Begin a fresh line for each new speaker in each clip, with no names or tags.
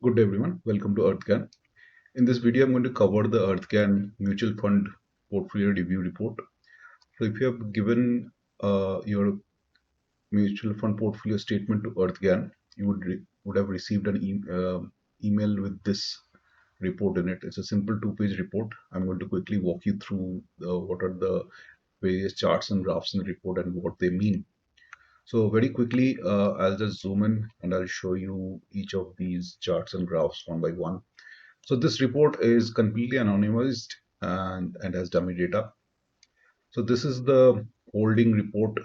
Good day everyone, welcome to EarthGAN. In this video, I'm going to cover the EarthGAN Mutual Fund Portfolio Review Report. So if you have given your mutual fund portfolio statement to EarthGAN, you would have received an email with this report in it. It's a simple two-page report. I'm going to quickly walk you through what are the various charts and graphs in the report and what they mean. So very quickly, I'll just zoom in and I'll show you each of these charts and graphs one by one. So this report is completely anonymized and has dummy data. So this is the holding report.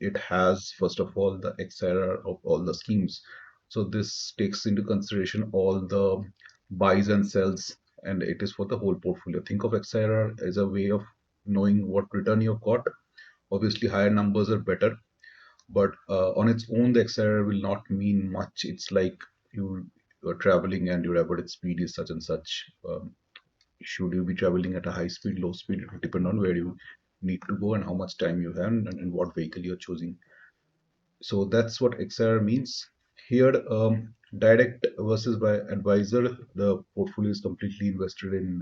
It has, first of all, the XIRR of all the schemes. So this takes into consideration all the buys and sells, and it is for the whole portfolio. Think of XIRR as a way of knowing what return you've got. Obviously, higher numbers are better, but on its own, the XIRR will not mean much. It's like you're traveling and your average speed is such and such. Should you be traveling at a high speed, low speed? It will depend on where you need to go and how much time you have and what vehicle you're choosing. So that's what XIRR means. Here, direct versus by advisor, the portfolio is completely invested in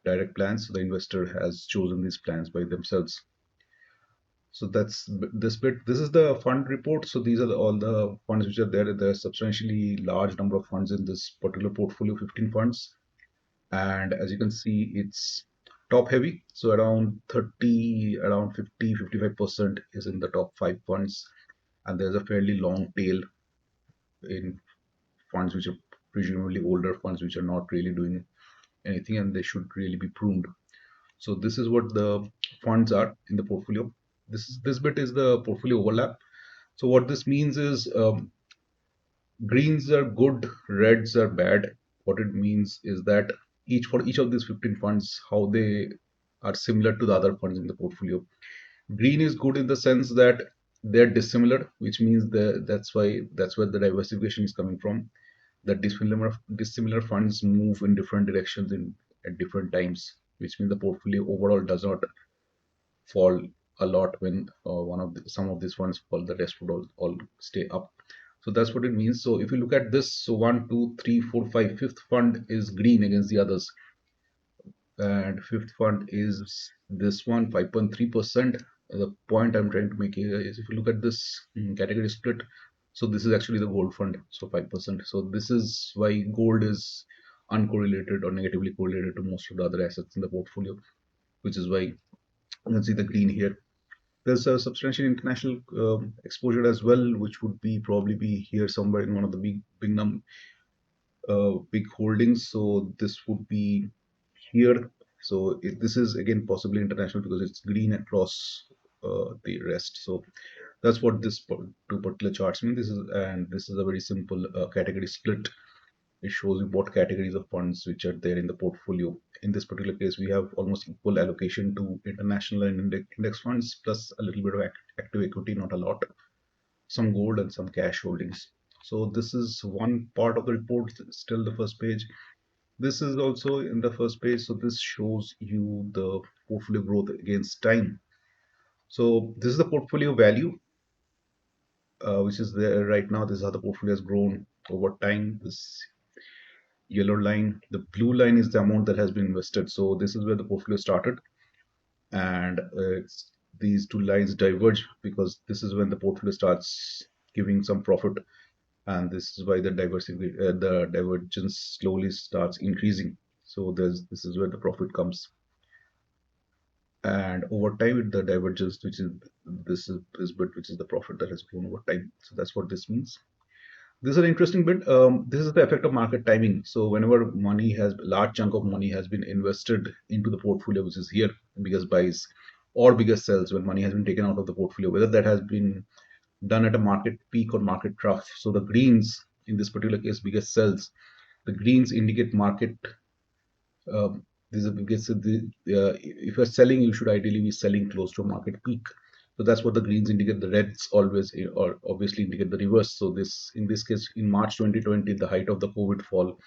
direct plans. So the investor has chosen these plans by themselves. So that's this bit. This is the fund report. So these are all the funds which are there. There's substantially large number of funds in this particular portfolio, 15 funds. And as you can see, it's top heavy. So around 30, around 50, 55% is in the top five funds. And there's a fairly long tail in funds which are presumably older funds which are not really doing anything and they should really be pruned. So this is what the funds are in the portfolio. This bit is the portfolio overlap. So what this means is greens are good, reds are bad. What it means is that each of these 15 funds, how they are similar to the other funds in the portfolio. Green is good in the sense that they're dissimilar, which means that's where the diversification is coming from. That dissimilar funds move in different directions at different times, which means the portfolio overall does not fall a lot when some of these funds fall. The rest would all stay up. So that's what it means. So if you look at this, so one, two, three, four, five, fifth fund is green against the others, and fifth fund is this one, 5.3%. The point I'm trying to make here is if you look at this category split, so this is actually the gold fund, so 5%. So this is why gold is uncorrelated or negatively correlated to most of the other assets in the portfolio, which is why you can see the green here. There's a substantial international exposure as well, which would be probably be here somewhere in one of the big holdings. So this would be here. So this is again possibly international because it's green across the rest. So that's what two particular charts mean. This is a very simple category split. It shows you what categories of funds which are there in the portfolio. In this particular case, we have almost equal allocation to international and index funds, plus a little bit of active equity, not a lot, some gold and some cash holdings. So this is one part of the report, still the first page. This is also in the first page. So this shows you the portfolio growth against time. So this is the portfolio value, which is there right now. This is how the portfolio has grown over time. This yellow line, the blue line is the amount that has been invested. So this is where the portfolio started, and these two lines diverge because this is when the portfolio starts giving some profit, and this is why the divergence slowly starts increasing. So this is where the profit comes, and over time the divergence, which is this bit, which is the profit that has grown over time. So that's what this means. This is an interesting bit. This is the effect of market timing. So whenever large chunk of money has been invested into the portfolio, which is here, biggest buys or biggest sells, when money has been taken out of the portfolio, whether that has been done at a market peak or market trough. So the greens, in this particular case, biggest sells. The greens indicate market. This is because if you're selling, you should ideally be selling close to a market peak. So that's what the greens indicate. The reds always or obviously indicate the reverse. So this in this case, in March 2020, the height of the COVID fall,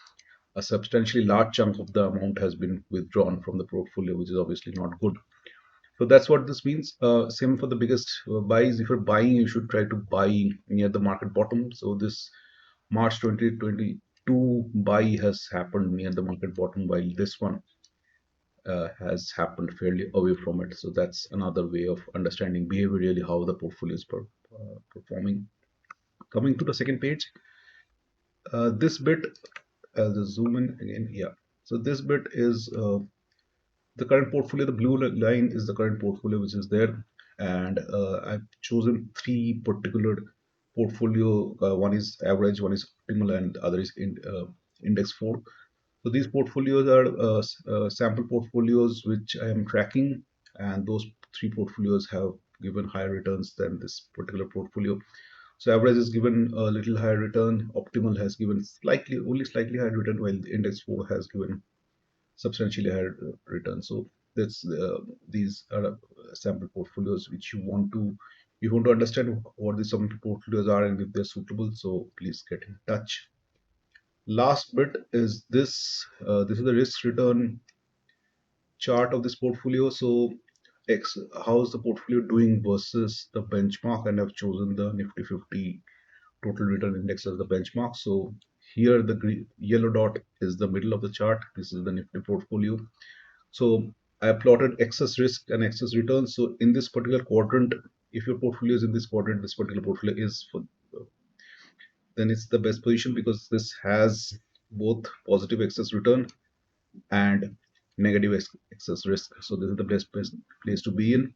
a substantially large chunk of the amount has been withdrawn from the portfolio, which is obviously not good. So that's what this means. Same for the biggest buys. If you're buying, you should try to buy near the market bottom. So this March 2022 two buy has happened near the market bottom, while this one has happened fairly away from it. So that's another way of understanding behaviorally how the portfolio is performing. Coming to the second page, this bit, I'll just zoom in again. Yeah. So this bit is the current portfolio. The blue line is the current portfolio which is there, and I've chosen three particular portfolio. One is average, one is optimal, and the other is index 4. So these portfolios are sample portfolios which I am tracking, and those three portfolios have given higher returns than this particular portfolio. So average is given a little higher return, optimal has given only slightly higher return, while the index 4 has given substantially higher return. So that's these are sample portfolios which you want to understand what these some portfolios are and if they're suitable. So please get in touch. Last bit is this. This is the risk return chart of this portfolio. So how's the portfolio doing versus the benchmark, and I've chosen the Nifty 50 total return index as the benchmark. So here the yellow dot is the middle of the chart. This is the Nifty portfolio. So I plotted excess risk and excess return. So in this particular quadrant, if your portfolio is in this quadrant, this particular portfolio is for, then it's the best position because this has both positive excess return and negative excess risk. So this is the best place to be in.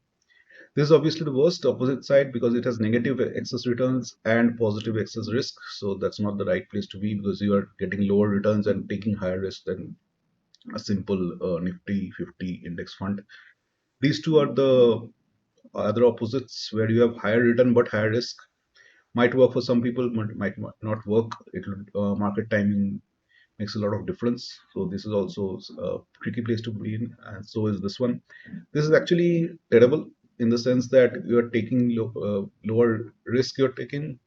This is obviously the worst opposite side because it has negative excess returns and positive excess risk. So that's not the right place to be because you are getting lower returns and taking higher risk than a simple Nifty 50 index fund. These two are the other opposites where you have higher return but higher risk. Might work for some people, might not work. Market timing makes a lot of difference. So this is also a tricky place to be in, and so is this one. This is actually terrible in the sense that you are taking lower risk you're taking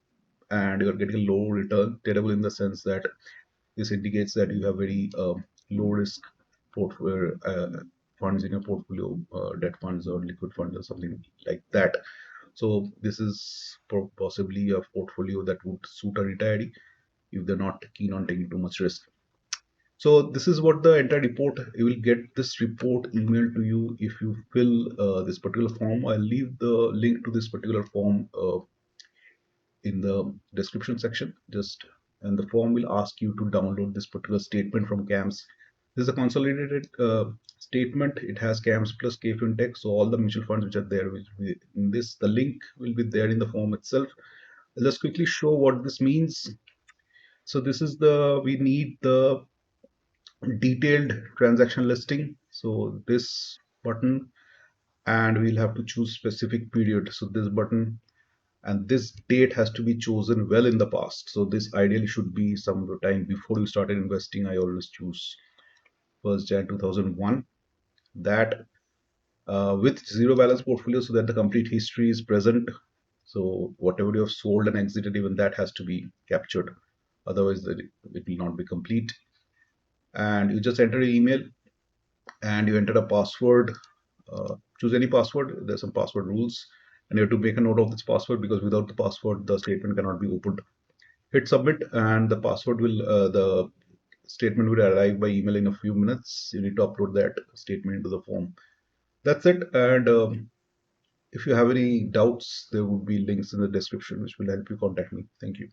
and you're getting a low return. Terrible in the sense that this indicates that you have very low risk portfolio funds in your portfolio, debt funds or liquid funds or something like that. So this is possibly a portfolio that would suit a retiree if they're not keen on taking too much risk. So this is what the entire report. You will get this report emailed to you if you fill this particular form. I'll leave the link to this particular form in the description section. Just and the form will ask you to download this particular statement from CAMS. This is a consolidated statement. It has CAMS plus KFinTech. So all the mutual funds which are there will be in this. The link will be there in the form itself. I'll just quickly show what this means. So this is we need the detailed transaction listing. So this button, and we'll have to choose specific period. So this button and this date has to be chosen well in the past. So this ideally should be some time before you started investing. I always choose 1st Jan 2001. That with zero balance portfolio so that the complete history is present. So whatever you have sold and exited, even that has to be captured. Otherwise, it will not be complete. And you just enter your email and you enter a password. Choose any password. There's some password rules, and you have to make a note of this password because without the password, the statement cannot be opened. Hit submit, and the statement will arrive by email in a few minutes. You need to upload that statement into the form. That's it. And if you have any doubts, there would be links in the description which will help you contact me. Thank you.